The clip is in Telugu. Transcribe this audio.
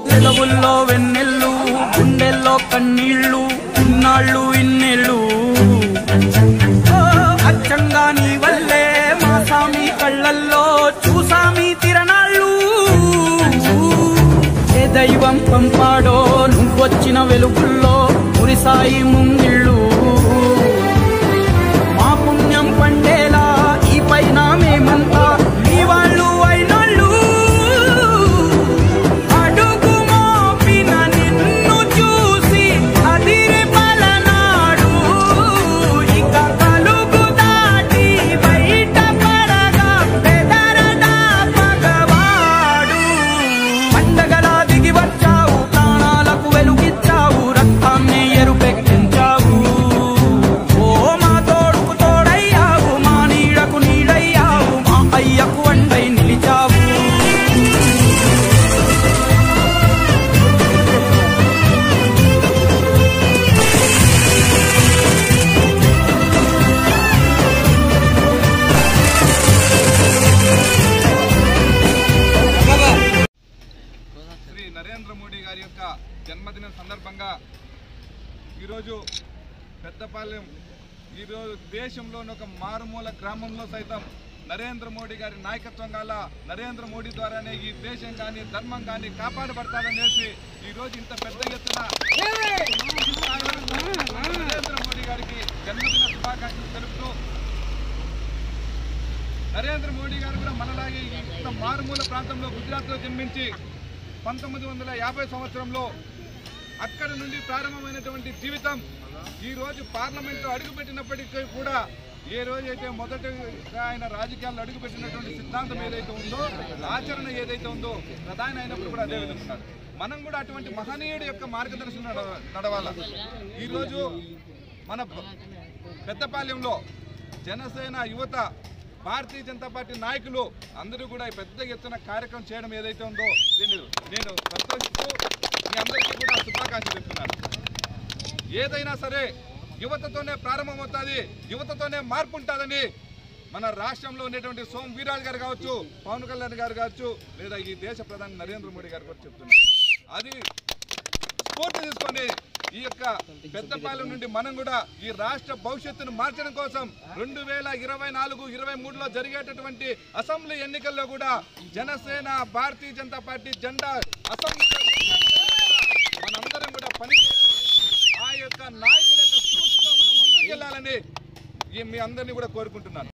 పెదవుల్లో వెన్నెల్లు గుండెల్లో కన్నీళ్ళు ఇన్నాళ్ళు ఇన్నేళ్ళు అచ్చంగా నీ వల్లే మా సామి కళ్ళల్లో చూసామి తిరణాళ్ళు ఏ దైవం పంపాడో నువ్వొచ్చిన వెలుగుల్లో మురిసాయి ముంగిళ్ళు మా పుణ్యం పండేలా ఈ పైన మేమంతా నీ వాళ్ళు అయినాళ్ళు అడుగు మోపిన నిన్ను చూసి అదిరి పలనాడు ఇక కలుగు దాటి బయట పడగా బెదరడా పగవాడు పండగలా దిగి వచ్చావు ప్రాణాలకు వెలుగిచ్చావు రక్తాన్ని ఎరుపెక్కించావు ఓ మా తోడుకు తోడయ్యావు మా నీడకు నీడయ్యావు మా అయ్యకు అండై నిలిచావు శ్రీ నరేంద్ర మోడీ గారి యొక్క జన్మదినం సందర్భంగా ఈరోజు పెద్దపాలెం ఈరోజు దేశంలోని ఒక మారుమూల గ్రామంలో సైతం నరేంద్ర మోడీ గారి నాయకత్వం గల నరేంద్ర మోడీ ద్వారానే ఈ దేశం కానీ ధర్మం కానీ కాపాడబడతారనేసి ఈరోజు ఇంత పెద్ద ఎత్తున నరేంద్ర మోడీ గారికి జన్మదిన శుభాకాంక్షలు తెలుపుతూ నరేంద్ర మోడీ గారు కూడా మనలాగే ఇంత మారుమూల ప్రాంతంలో గుజరాత్లో జన్మించి 1950 సంవత్సరంలో అక్కడి నుండి ప్రారంభమైనటువంటి జీవితం ఈ రోజు పార్లమెంట్లో అడుగుపెట్టినప్పటికీ కూడా ఏ రోజైతే మొదటగా ఆయన రాజకీయాల్లో అడుగుపెట్టినటువంటి సిద్ధాంతం ఏదైతే ఉందో ఆచరణ ఏదైతే ఉందో ప్రధాని అయినప్పుడు కూడా అదే విధంగా మనం కూడా అటువంటి మహనీయుడి యొక్క మార్గదర్శనం నడవాల. ఈరోజు మన పెద్దపాలెంలో జనసేన యువత భారతీయ జనతా పార్టీ నాయకులు అందరూ కూడా పెద్ద ఎత్తున కార్యక్రమం చేయడం ఏదైతే ఉందో దీన్ని నేను సంతోషిస్తూ మీ అందరికీ కూడా శుభాకాంక్షలు చెప్తున్నాను. ఏదైనా సరే యువతతోనే ప్రారంభమవుతుంది, యువతతోనే మార్పు ఉంటుందని మన రాష్ట్రంలో ఉండేటువంటి సోమ వీర్రాజు గారు కావచ్చు, పవన్ కళ్యాణ్ గారు కావచ్చు, లేదా ఈ దేశ ప్రధాని నరేంద్ర మోడీ గారు కూడా చెప్తున్నారు. అది స్ఫూర్తి తీసుకొని ఈ యొక్క పెద్దపాలెం నుండి మనం కూడా ఈ రాష్ట్ర భవిష్యత్తును మార్చడం కోసం 2024-23లో జరిగేటటువంటి అసెంబ్లీ ఎన్నికల్లో కూడా జనసేన భారతీయ జనతా పార్టీ జెండా అసెంబ్లీలో మనందరం కూడా పనిచేయాలని ఆ యొక్క నాయకుల యొక్క స్ఫూర్తితో మనం ముందుకెళ్లాలని మీ అందరినీ కూడా కోరుకుంటున్నాను.